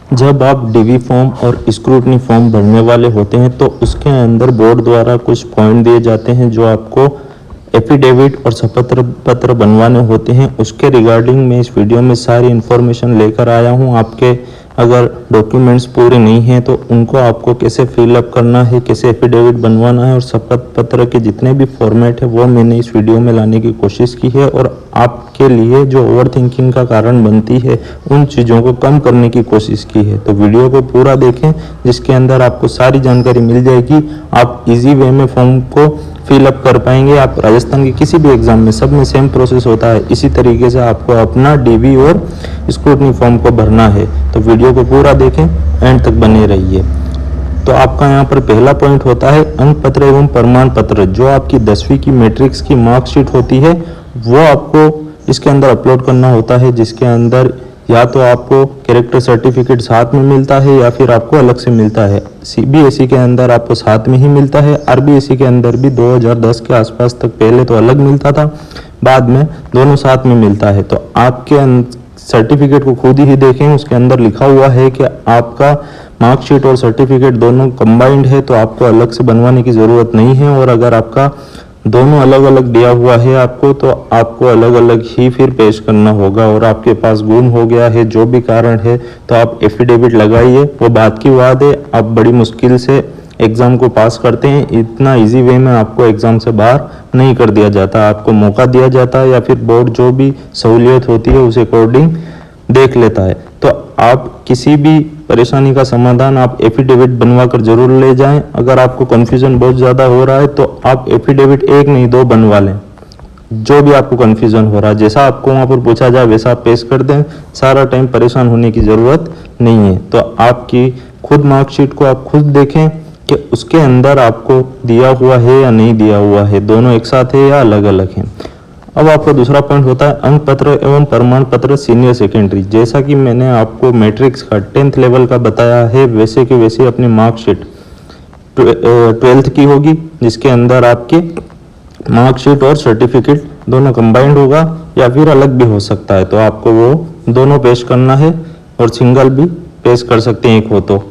जब आप DV form और स्क्रूटनी फॉर्म भरने वाले होते हैं तो उसके अंदर बोर्ड द्वारा कुछ पॉइंट दिए जाते हैं जो आपको एफिडेविट और शपथ पत्र बनवाने होते हैं। उसके रिगार्डिंग मैं इस वीडियो में सारी इन्फॉर्मेशन लेकर आया हूं। आपके अगर डॉक्यूमेंट्स पूरे नहीं हैं तो उनको आपको कैसे फिलअप करना है, कैसे एफिडेविट बनवाना है और शपथ पत्र के जितने भी फॉर्मेट है वो मैंने इस वीडियो में लाने की कोशिश की है। और आपके लिए जो ओवर थिंकिंग का कारण बनती है उन चीज़ों को कम करने की कोशिश की है। तो वीडियो को पूरा देखें जिसके अंदर आपको सारी जानकारी मिल जाएगी। आप इजी वे में फॉर्म को फिलअप कर पाएंगे। आप राजस्थान के किसी भी एग्जाम में सब में सेम प्रोसेस होता है। इसी तरीके से आपको अपना डीवी और स्क्रूटनी फॉर्म को भरना है। तो वीडियो को पूरा देखें, एंड तक बने रहिए। तो आपका यहाँ पर पहला पॉइंट होता है अंक पत्र एवं प्रमाण पत्र। जो आपकी 10वीं की मैट्रिक्स की मार्कशीट होती है वो आपको इसके अंदर अपलोड करना होता है, जिसके अंदर या तो आपको कैरेक्टर सर्टिफिकेट साथ में मिलता है या फिर आपको अलग से मिलता है। सीबीएसई के अंदर आपको साथ में ही मिलता है। आरबीएसई के अंदर भी 2010 के आसपास तक पहले तो अलग मिलता था, बाद में दोनों साथ में मिलता है। तो आपके सर्टिफिकेट को खुद ही देखें, उसके अंदर लिखा हुआ है कि आपका मार्कशीट और सर्टिफिकेट दोनों कंबाइंड है तो आपको अलग से बनवाने की ज़रूरत नहीं है। और अगर आपका दोनों अलग अलग दिया हुआ है आपको तो आपको अलग अलग ही फिर पेश करना होगा। और आपके पास गुम हो गया है जो भी कारण है तो आप एफिडेविट लगाइए, वो बात की बात है। आप बड़ी मुश्किल से एग्ज़ाम को पास करते हैं, इतना इजी वे में आपको एग्ज़ाम से बाहर नहीं कर दिया जाता। आपको मौका दिया जाता है या फिर बोर्ड जो भी सहूलियत होती है उस अकॉर्डिंग देख लेता है। तो आप किसी भी परेशानी का समाधान आप एफिडेविट बनवा कर जरूर ले जाएं। अगर आपको कन्फ्यूजन बहुत ज़्यादा हो रहा है तो आप एफिडेविट एक नहीं दो बनवा लें। जो भी आपको कन्फ्यूजन हो रहा है, जैसा आपको वहाँ पर पूछा जाए वैसा आप पेश कर दें। सारा टाइम परेशान होने की ज़रूरत नहीं है। तो आपकी खुद मार्कशीट को आप खुद देखें कि उसके अंदर आपको दिया हुआ है या नहीं दिया हुआ है, दोनों एक साथ है या अलग अलग हैं। अब आपका दूसरा पॉइंट होता है अंक पत्र एवं प्रमाण पत्र सीनियर सेकेंडरी। जैसा कि मैंने आपको मैट्रिक्स का 10th लेवल का बताया है वैसे कि वैसे अपनी मार्कशीट 12th की होगी, जिसके अंदर आपके मार्कशीट और सर्टिफिकेट दोनों कंबाइंड होगा या फिर अलग भी हो सकता है। तो आपको वो दोनों पेश करना है और सिंगल भी पेश कर सकते हैं एक हो तो।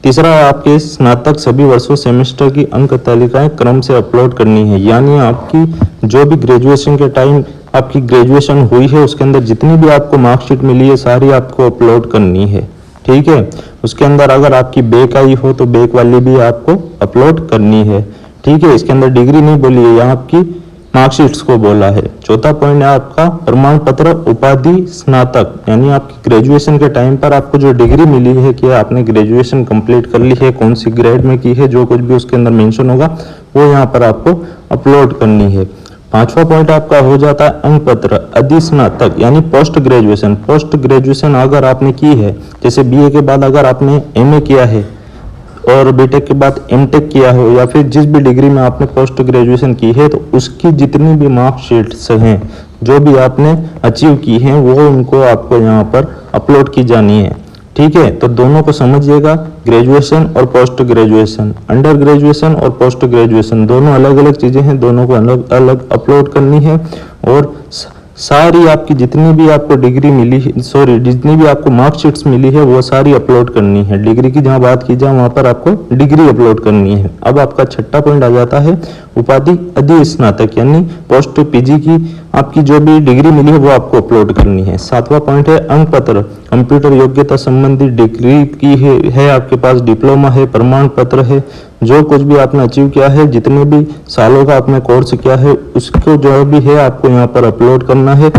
तीसरा, आपके स्नातक सभी वर्षों सेमेस्टर की अंक तालिकाएं क्रम से अपलोड करनी है। यानी आपकी जो भी ग्रेजुएशन के टाइम आपकी ग्रेजुएशन हुई है उसके अंदर जितनी भी आपको मार्कशीट मिली है सारी आपको अपलोड करनी है, ठीक है। उसके अंदर अगर आपकी बैक आई हो तो बैक वाली भी आपको अपलोड करनी है, ठीक है। इसके अंदर डिग्री नहीं बोली है, यहाँ आपकी मार्कशीट्स को बोला है। चौथा पॉइंट है आपका प्रमाण पत्र उपाधि स्नातक। यानी आपकी ग्रेजुएशन के टाइम पर आपको जो डिग्री मिली है कि आपने ग्रेजुएशन कंप्लीट कर ली है, कौन सी ग्रेड में की है, जो कुछ भी उसके अंदर मेंशन होगा वो यहाँ पर आपको अपलोड करनी है। पांचवा पॉइंट आपका हो जाता है अंक पत्र अधिस्नातक यानी पोस्ट ग्रेजुएशन। पोस्ट ग्रेजुएशन अगर आपने की है, जैसे बीए के बाद अगर आपने एमए किया है और बीटेक के बाद एमटेक किया हो या फिर जिस भी डिग्री में आपने पोस्ट ग्रेजुएशन की है तो उसकी जितनी भी मार्कशीट्स हैं जो भी आपने अचीव की हैं वो उनको आपको यहाँ पर अपलोड की जानी है, ठीक है। तो दोनों को समझिएगा, ग्रेजुएशन और पोस्ट ग्रेजुएशन, अंडर ग्रेजुएशन और पोस्ट ग्रेजुएशन दोनों अलग अलग चीज़ें हैं, दोनों को अलग अलग अपलोड करनी है। और सारी आपकी जितनी भी आपको डिग्री मिली है, जितनी भी आपको मार्कशीट्स मिली है वो सारी अपलोड करनी है। डिग्री की जहाँ बात की जाए वहाँ पर आपको डिग्री अपलोड करनी है। अब आपका छठा पॉइंट आ जाता है उपाधि अधिस्नातक यानी पोस्ट पीजी की आपकी जो भी डिग्री मिली है वो आपको अपलोड करनी है। सातवां पॉइंट है अंक पत्र कंप्यूटर योग्यता संबंधी डिग्री की है आपके पास, डिप्लोमा है, प्रमाण पत्र है, जो कुछ भी आपने अचीव किया है, जितने भी सालों का आपने कोर्स किया है उसको जो भी है आपको यहाँ पर अपलोड करना है।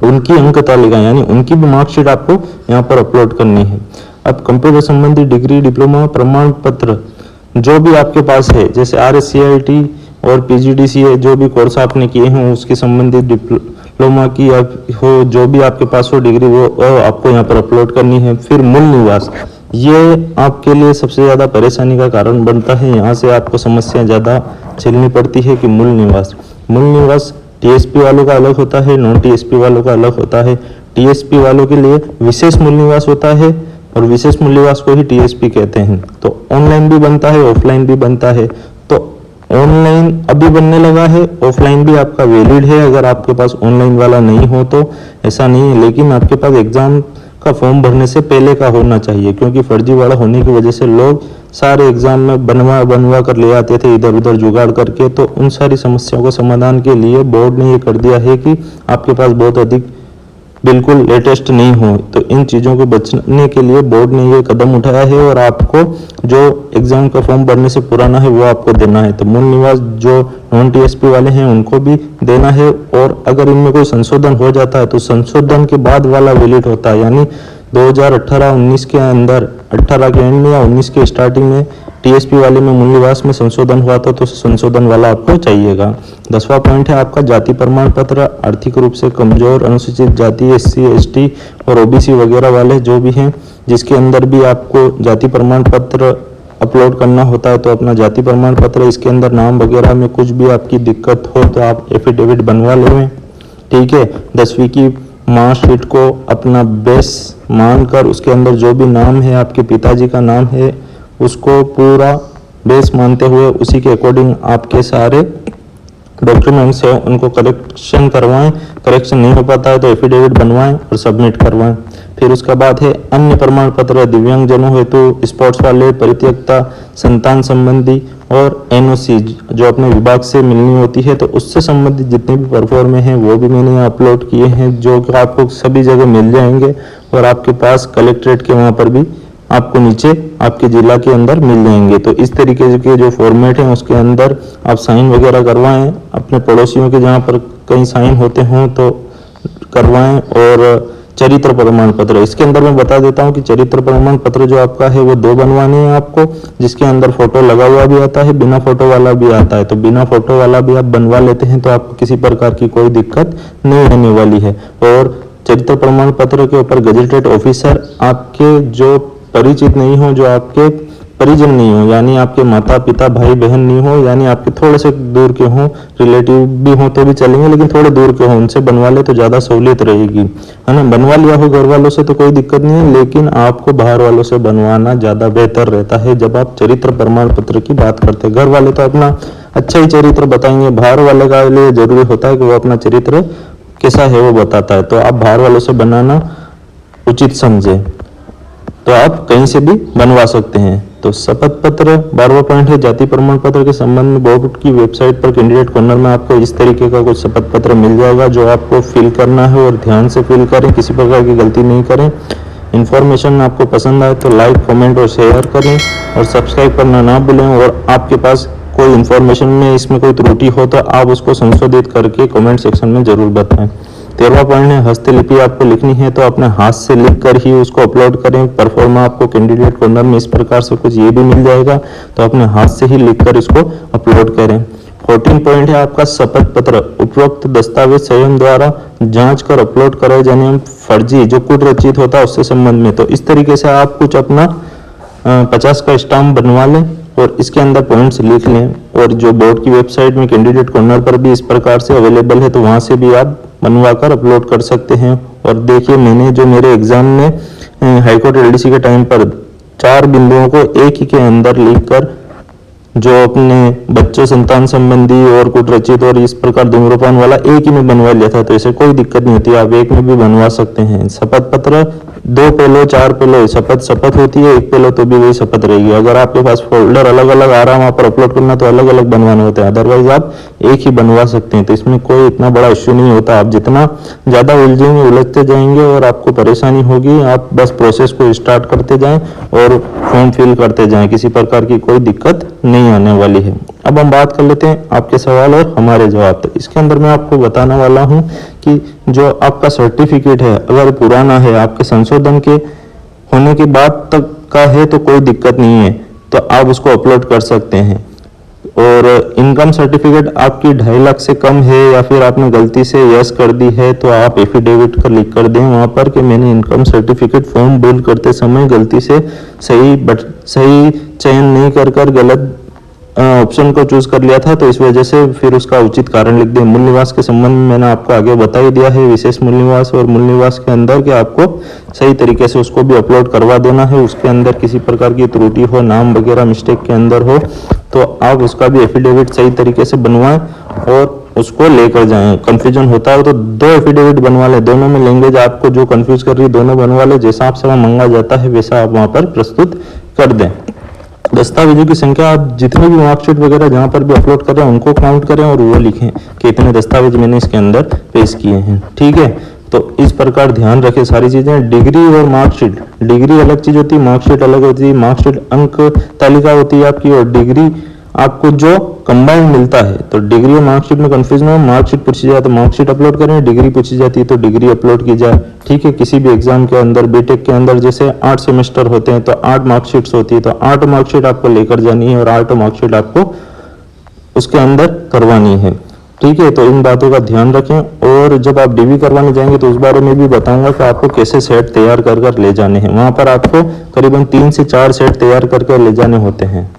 उनकी अंक तालिका यानी उनकी भी मार्कशीट आपको यहाँ पर अपलोड करनी है। अब कंप्यूटर संबंधी डिग्री, डिप्लोमा, प्रमाण पत्र जो भी आपके पास है, जैसे RSCIT और PGDCA जो भी कोर्स आपने किए हैं उसके संबंधित डिप्लोमा की हो, जो भी आपके पास हो डिग्री वो आपको यहाँ पर अपलोड करनी है। फिर मूल निवास, ये आपके लिए सबसे ज़्यादा परेशानी का कारण बनता है। यहाँ से आपको समस्या ज़्यादा झेलनी पड़ती है कि मूल निवास TSP वालों का अलग होता है, नॉन TSP वालों का अलग होता है। TSP वालों के लिए विशेष मूल निवास होता है और विशेष मूल निवास को ही TSP कहते हैं। तो ऑनलाइन भी बनता है, ऑफलाइन भी बनता है। तो ऑनलाइन अभी बनने लगा है, ऑफलाइन भी आपका वैलिड है। अगर आपके पास ऑनलाइन वाला नहीं हो तो ऐसा नहीं है, लेकिन आपके पास एग्जाम का फॉर्म भरने से पहले का होना चाहिए, क्योंकि फर्जीवाड़ा होने की वजह से लोग सारे एग्जाम में बनवा कर ले आते थे इधर उधर जुगाड़ करके। तो उन सारी समस्याओं को समाधान के लिए बोर्ड ने ये कर दिया है कि आपके पास बहुत अधिक बिल्कुल लेटेस्ट नहीं हो। तो इन चीज़ों को बचने के लिए बोर्ड ने ये कदम उठाया है और आपको जो एग्जाम का फॉर्म भरने से पुराना है वो आपको देना है। तो मूल निवास जो नॉन टीएसपी वाले हैं उनको भी देना है, और अगर इनमें कोई संशोधन हो जाता है तो संशोधन के बाद वाला वैलिड होता है, यानी 2018-19 के अंदर 18 के एंड में या 19 के स्टार्टिंग में टीएसपी वाले में मूल निवास में संशोधन हुआ था तो संशोधन वाला आपको चाहिएगा। 10वां पॉइंट है आपका जाति प्रमाण पत्र। आर्थिक रूप से कमजोर, अनुसूचित जाति, एससी, एसटी और ओबीसी वगैरह वाले जो भी हैं, जिसके अंदर भी आपको जाति प्रमाण पत्र अपलोड करना होता है, तो अपना जाति प्रमाण पत्र, इसके अंदर नाम वगैरह में कुछ भी आपकी दिक्कत हो तो आप एफिडेविट बनवा लें। ठीक है, 10वीं की मार्कशीट को अपना बेस मानकर उसके अंदर जो भी नाम है, आपके पिताजी का नाम है, उसको पूरा बेस मानते हुए उसी के अकॉर्डिंग आपके सारे डॉक्यूमेंट्स हैं उनको करेक्शन करवाएं। करेक्शन नहीं हो पाता है तो एफिडेविट बनवाएं और सबमिट करवाएं। फिर उसके बाद है अन्य प्रमाण पत्र, दिव्यांगजनों हेतु, स्पोर्ट्स वाले, परित्यक्ता, संतान संबंधी और एनओसी जो अपने विभाग से मिलनी होती है, तो उससे संबंधित जितने भी परफॉर्म हैं वो भी मैंने यहाँ अपलोड किए हैं, जो कि आपको सभी जगह मिल जाएंगे और आपके पास कलेक्ट्रेट के वहाँ पर भी आपको नीचे आपके जिला के अंदर मिल जाएंगे। तो इस तरीके के जो फॉर्मेट हैं उसके अंदर आप साइन वगैरह करवाएं, अपने पड़ोसियों के जहाँ पर कहीं साइन होते हों तो करवाएं। और चरित्र प्रमाण पत्र, इसके अंदर मैं बता देता हूं कि चरित्र प्रमाण पत्र जो आपका है वो 2 बनवाने हैं आपको, जिसके अंदर फोटो लगा हुआ भी आता है, बिना फोटो वाला भी आता है। तो बिना फोटो वाला भी आप बनवा लेते हैं तो आपको किसी प्रकार की कोई दिक्कत नहीं होने वाली है। और चरित्र प्रमाण पत्र के ऊपर गजेटेड ऑफिसर आपके जो परिचित नहीं हो, जो आपके परिजन नहीं हो, यानी आपके माता पिता भाई बहन नहीं हो, यानी आपके थोड़े से दूर के हों, रिलेटिव भी हो तो भी चलेंगे लेकिन थोड़े दूर के हों, उनसे बनवा ले तो ज़्यादा सहूलियत रहेगी, है ना। बनवा लिया हो घर वालों से तो कोई दिक्कत नहीं है, लेकिन आपको बाहर वालों से बनवाना ज़्यादा बेहतर रहता है जब आप चरित्र प्रमाण पत्र की बात करते हैं। घर वाले तो अपना अच्छा ही चरित्र बताएंगे, बाहर वाले का लिए जरूरी होता है कि वो अपना चरित्र कैसा है वो बताता है। तो आप बाहर वालों से बनाना उचित समझे तो आप कहीं से भी बनवा सकते हैं। तो शपथ पत्र 12वां पॉइंट है जाति प्रमाण पत्र के संबंध में बोर्ड की वेबसाइट पर कैंडिडेट कॉर्नर में आपको इस तरीके का कुछ शपथ पत्र मिल जाएगा जो आपको फिल करना है, और ध्यान से फिल करें, किसी प्रकार की गलती नहीं करें। इन्फॉर्मेशन आपको पसंद आए तो लाइक, कमेंट और शेयर करें और सब्सक्राइब करना ना भूलें। और आपके पास कोई इन्फॉर्मेशन में इसमें कोई त्रुटि हो तो आप उसको संशोधित करके कमेंट सेक्शन में जरूर बताएं। 13वां पॉइंट है हस्तलिपि आपको लिखनी है तो अपने हाथ से लिख कर ही उसको अपलोड करें। परफॉर्मा आपको कैंडिडेट कॉर्नर में इस प्रकार से कुछ ये भी मिल जाएगा, तो अपने हाथ से ही लिख कर इसको अपलोड करें। 14 पॉइंट है आपका शपथ पत्र, उपरोक्त दस्तावेज स्वयं द्वारा जांच कर अपलोड कराए जाने फर्जी जो कूट रचित होता है उससे संबंध में। तो इस तरीके से आप कुछ अपना 50 का स्टाम्प बनवा लें और इसके अंदर पॉइंट्स लिख लें। और जो बोर्ड की वेबसाइट में कैंडिडेट कॉर्नर पर भी इस प्रकार से अवेलेबल है, तो वहां से भी आप बनवा कर अपलोड कर सकते हैं। और देखिए मैंने जो मेरे एग्जाम में हाईकोर्ट एलडीसी के टाइम पर 4 बिंदुओं को एक ही के अंदर लिखकर जो अपने बच्चों संतान संबंधी और कुछ रचित और इस प्रकार धूम्रपान वाला एक ही में बनवा लिया था, तो इसे कोई दिक्कत नहीं होती, आप एक में भी बनवा सकते हैं। शपथ पत्र 2 पहलो 4 पहलो शपथ होती है, 1 पहलो तो भी वही शपथ रहेगी। अगर आपके पास फोल्डर अलग अलग आ रहा है वहां पर अपलोड करना तो अलग अलग बनवाने होते हैं, अदरवाइज आप एक ही बनवा सकते हैं। तो इसमें कोई इतना बड़ा इश्यू नहीं होता। आप जितना ज्यादा उलझेंगे उलझते जाएंगे और आपको परेशानी होगी, आप बस प्रोसेस को स्टार्ट करते जाएं और फॉर्म फिल करते जाएं, किसी प्रकार की कोई दिक्कत नहीं आने वाली है। अब हम बात कर लेते हैं आपके सवाल और हमारे जवाब। तो इसके अंदर मैं आपको बताने वाला हूं कि जो आपका सर्टिफिकेट है अगर पुराना है, आपके संशोधन के होने के बाद तक का है तो कोई दिक्कत नहीं है, तो आप उसको अपलोड कर सकते हैं। और इनकम सर्टिफिकेट आपकी 2.5 लाख से कम है या फिर आपने गलती से यस कर दी है तो आप एफिडेविट कर लिख कर दें वहां पर कि मैंने इनकम सर्टिफिकेट फॉर्म फिल करते समय गलती से सही चयन नहीं कर गलत ऑप्शन को चूज कर लिया था, तो इस वजह से फिर उसका उचित कारण लिख दें। मूल निवास के संबंध में मैंने आपको आगे बता ही दिया है, विशेष मूल निवास और मूल निवास के अंदर कि आपको सही तरीके से उसको भी अपलोड करवा देना है। उसके अंदर किसी प्रकार की त्रुटि हो, नाम वगैरह मिस्टेक के अंदर हो, तो आप उसका भी एफिडेविट सही तरीके से बनवाएं और उसको लेकर जाएं। कंफ्यूजन होता है तो दो एफिडेविट बनवा लें, दोनों में लैंग्वेज आपको जो कंफ्यूज कर रही है दोनों बनवा लें, जैसा आपसे वहाँ मांगा जाता है वैसा आप वहाँ पर प्रस्तुत कर दें। दस्तावेजों की संख्या आप जितने भी मार्कशीट वगैरह जहाँ पर भी अपलोड कर रहे हैं उनको काउंट करें और वो लिखें कि इतने दस्तावेज मैंने इसके अंदर पेश किए हैं। ठीक है, तो इस प्रकार ध्यान रखें सारी चीजें। डिग्री और मार्कशीट, डिग्री अलग चीज होती है, मार्कशीट अलग होती है। मार्कशीट अंक तालिका होती है आपकी, और डिग्री आपको जो कंबाइंड मिलता है। तो डिग्री और मार्कशीट में कंफ्यूजन हो, मार्कशीट पूछी जाए तो मार्कशीट अपलोड करें, डिग्री पूछी जाती है तो डिग्री अपलोड की जाए। ठीक है, किसी भी एग्जाम के अंदर, बीटेक के अंदर जैसे 8 सेमेस्टर होते हैं तो 8 मार्कशीट्स होती है, तो 8 मार्कशीट आपको लेकर जानी है और 8 मार्कशीट आपको उसके अंदर करवानी है। ठीक है, तो इन बातों का ध्यान रखें। और जब आप डीवी करवाने जाएंगे तो उस बारे में भी बताऊंगा कि आपको कैसे सेट तैयार कर कर ले जाने हैं। वहां पर आपको करीबन 3 से 4 सेट तैयार करके ले जाने होते हैं।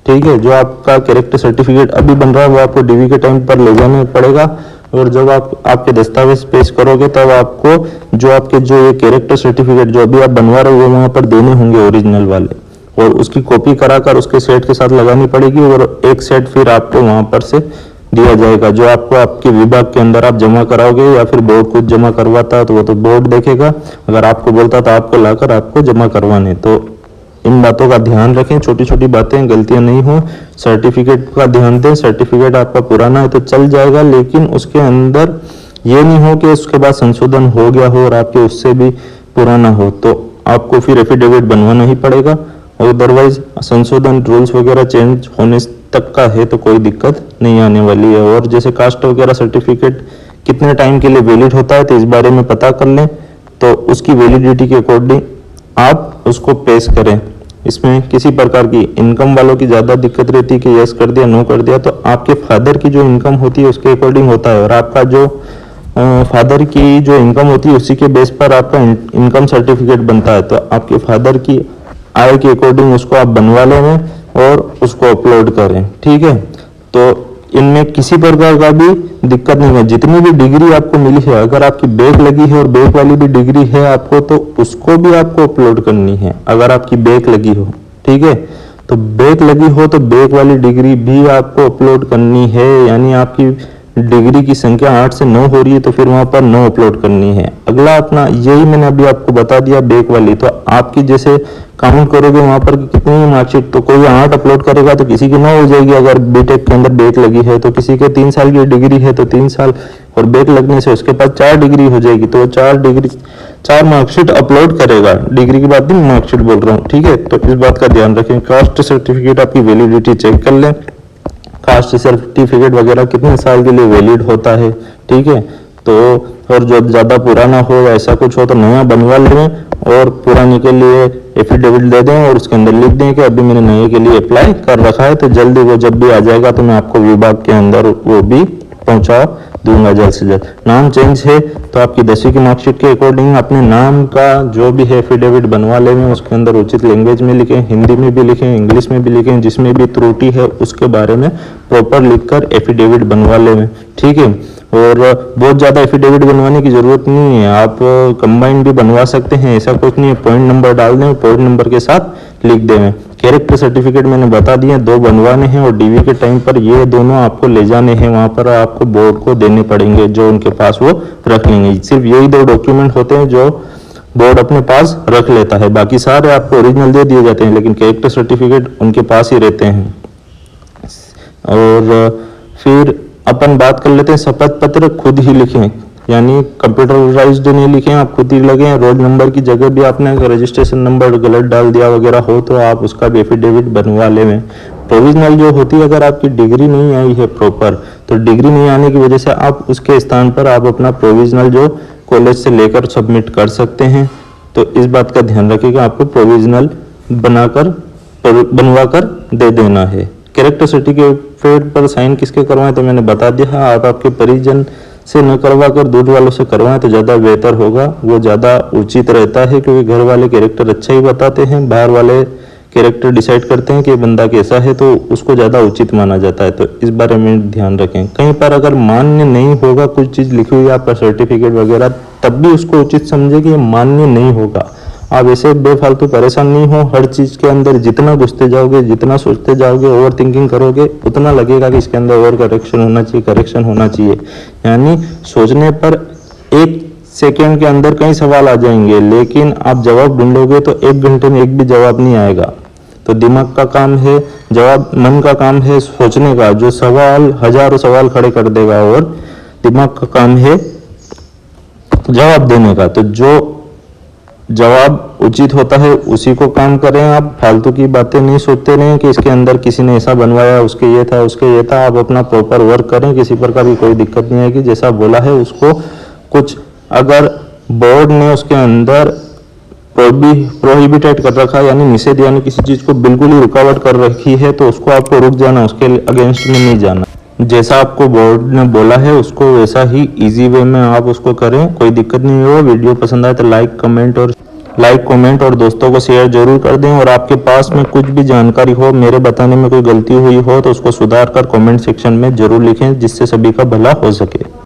ठीक है, जो आपका कैरेक्टर सर्टिफिकेट अभी बन रहा है वो आपको डीवी के टाइम पर ले जाना पड़ेगा, और जब आप आपके दस्तावेज पेश करोगे तब आपको जो आपके जो ये कैरेक्टर सर्टिफिकेट जो अभी आप बनवा रहे हो वहां पर देने होंगे ओरिजिनल वाले, और उसकी कॉपी कराकर उसके सेट के साथ लगानी पड़ेगी, और एक सेट फिर आपको वहां पर से दिया जाएगा जो आपको आपके विभाग के अंदर आप जमा कराओगे, या फिर बोर्ड खुद जमा करवाता है तो वो तो बोर्ड देखेगा, अगर आपको बोलता तो आपको लाकर आपको जमा करवाने। तो इन बातों का ध्यान रखें, छोटी छोटी बातें गलतियां नहीं हो। सर्टिफिकेट का ध्यान दें, सर्टिफिकेट आपका पुराना है तो चल जाएगा, लेकिन उसके अंदर ये नहीं हो कि उसके बाद संशोधन हो गया हो और आपके उससे भी पुराना हो, तो आपको फिर एफिडेविट बनवाना ही पड़ेगा। और अदरवाइज संशोधन रूल्स वगैरह चेंज होने तक का है तो कोई दिक्कत नहीं आने वाली है। और जैसे कास्ट वगैरह सर्टिफिकेट कितने टाइम के लिए वैलिड होता है तो इस बारे में पता कर लें, तो उसकी वैलिडिटी के अकॉर्डिंग आप उसको पेश करें। इसमें किसी प्रकार की इनकम वालों की ज़्यादा दिक्कत रहती है कि यस कर दिया नो कर दिया, तो आपके फादर की जो इनकम होती है उसके अकॉर्डिंग होता है, और आपका जो फादर की जो इनकम होती है उसी के बेस पर आपका इनकम सर्टिफिकेट बनता है। तो आपके फादर की आय के अकॉर्डिंग उसको आप बनवा लें और उसको अपलोड करें। ठीक है, तो इनमें किसी प्रकार का भी दिक्कत नहीं है। जितनी भी डिग्री आपको मिली है, अगर आपकी बैक लगी है और बैक वाली भी डिग्री है आपको, तो उसको भी आपको अपलोड करनी है अगर आपकी बैक लगी हो। ठीक है, तो बैक लगी हो तो बैक वाली डिग्री भी आपको अपलोड करनी है, यानी आपकी डिग्री की संख्या 8 से 9 हो रही है तो फिर वहां पर 9 अपलोड करनी है। अगला अपना यही मैंने अभी आपको बता दिया बैक वाली, तो आपकी जैसे काउंट करोगे वहां पर कितनी मार्कशीट, तो कोई 8 अपलोड करेगा तो किसी की 9 हो जाएगी। अगर बीटेक के अंदर बैक लगी है तो किसी के 3 साल की डिग्री है तो 3 साल, और बैक लगने से उसके पास 4 डिग्री हो जाएगी, तो 4 मार्कशीट अपलोड करेगा। डिग्री की बात नहीं, मार्कशीट बोल रहा हूँ। ठीक है, तो इस बात का ध्यान रखें। कास्ट सर्टिफिकेट आपकी वैलिडिटी चेक कर लें, कास्ट सर्टिफिकेट वगैरह कितने साल के लिए वैलिड होता है। ठीक है, तो और जो ज़्यादा पुराना हो ऐसा कुछ हो तो नया बनवा लें, और पुराने के लिए एफिडेविट दे दें और उसके अंदर लिख दें कि अभी मैंने नए के लिए अप्लाई कर रखा है, तो जल्दी वो जब भी आ जाएगा तो मैं आपको विभाग के अंदर वो भी पहुंचा दूंगा जल्द से जल्द। नाम चेंज है तो आपकी 10वीं की मार्कशीट के अकॉर्डिंग अपने नाम का जो भी है एफिडेविट बनवा लें, उसके अंदर उचित लैंग्वेज में लिखें, हिंदी में भी लिखें, इंग्लिश में भी लिखें, जिसमें भी त्रुटि है उसके बारे में प्रॉपर लिखकर एफिडेविट बनवा लें। ठीक है, और बहुत ज़्यादा एफिडेविट बनवाने की ज़रूरत नहीं है, आप कंबाइन भी बनवा सकते हैं, ऐसा कुछ नहीं है। पॉइंट नंबर डाल दें, पॉइंट नंबर के साथ लिख दें। कैरेक्टर सर्टिफिकेट मैंने बता दिए 2 बनवाने हैं, और डीवी के टाइम पर ये दोनों आपको ले जाने हैं, वहाँ पर आपको बोर्ड को देने पड़ेंगे, जो उनके पास वो रख लेंगे। सिर्फ यही 2 डॉक्यूमेंट होते हैं जो बोर्ड अपने पास रख लेता है, बाकी सारे आपको ओरिजिनल दे दिए जाते हैं, लेकिन कैरेक्टर सर्टिफिकेट उनके पास ही रहते हैं। और फिर अपन बात कर लेते हैं, शपथ पत्र खुद ही लिखें, यानी कंप्यूटराइज्ड नहीं लिखें, आप खुद ही लगें। रोल नंबर की जगह भी आपने रजिस्ट्रेशन नंबर गलत डाल दिया वगैरह हो तो आप उसका भी एफिडेविट बनवा लें। प्रोविजनल जो होती है, अगर आपकी डिग्री नहीं आई है प्रॉपर, तो डिग्री नहीं आने की वजह से आप उसके स्थान पर आप अपना प्रोविजनल जो कॉलेज से लेकर सबमिट कर सकते हैं। तो इस बात का ध्यान रखिएगा, आपको प्रोविजनल बनवा कर दे देना है। कैरेक्टर सर्टिफिकेट पर साइन किसके करवाएं तो मैंने बता दिया, आप आपके परिजन से न करवा कर दूर वालों से करवाएं तो ज़्यादा बेहतर होगा, वो ज़्यादा उचित रहता है, क्योंकि घर वाले कैरेक्टर अच्छा ही बताते हैं, बाहर वाले कैरेक्टर डिसाइड करते हैं कि बंदा कैसा है, तो उसको ज़्यादा उचित माना जाता है। तो इस बारे में ध्यान रखें। कहीं पर अगर मान्य नहीं होगा कुछ चीज़ लिखी हुई है आपका सर्टिफिकेट वगैरह, तब भी उसको उचित समझे कि ये मान्य नहीं होगा। आप ऐसे बेफालतू परेशान नहीं हो। हर चीज़ के अंदर जितना घुसते जाओगे, जितना सोचते जाओगे, ओवर थिंकिंग करोगे, उतना लगेगा कि इसके अंदर और करेक्शन होना चाहिए। यानी सोचने पर 1 सेकेंड के अंदर कई सवाल आ जाएंगे, लेकिन आप जवाब ढूंढोगे तो 1 घंटे में एक भी जवाब नहीं आएगा। तो दिमाग का काम है जवाब, मन का काम है सोचने का, जो सवाल हजारों सवाल खड़े कर देगा, और दिमाग का काम है जवाब देने का। तो जो जवाब उचित होता है उसी को काम करें। आप फालतू की बातें नहीं सोचते रहें कि इसके अंदर किसी ने ऐसा बनवाया, उसके ये था, उसके ये था। आप अपना प्रॉपर वर्क करें, किसी प्रकार की कोई दिक्कत नहीं आएगी। जैसा बोला है उसको कुछ, अगर बोर्ड ने उसके अंदर प्रोहिबिटेड कर रखा है, यानी निषेध, यानी किसी चीज को बिल्कुल ही रुकावट कर रखी है, तो उसको आपको रुक जाना, उसके अगेंस्ट में नहीं जाना। जैसा आपको बोर्ड ने बोला है उसको वैसा ही इजी वे में आप उसको करें, कोई दिक्कत नहीं हो। वीडियो पसंद आए तो लाइक कमेंट और दोस्तों को शेयर जरूर कर दें। और आपके पास में कुछ भी जानकारी हो, मेरे बताने में कोई गलती हुई हो, तो उसको सुधार कर कमेंट सेक्शन में जरूर लिखें, जिससे सभी का भला हो सके।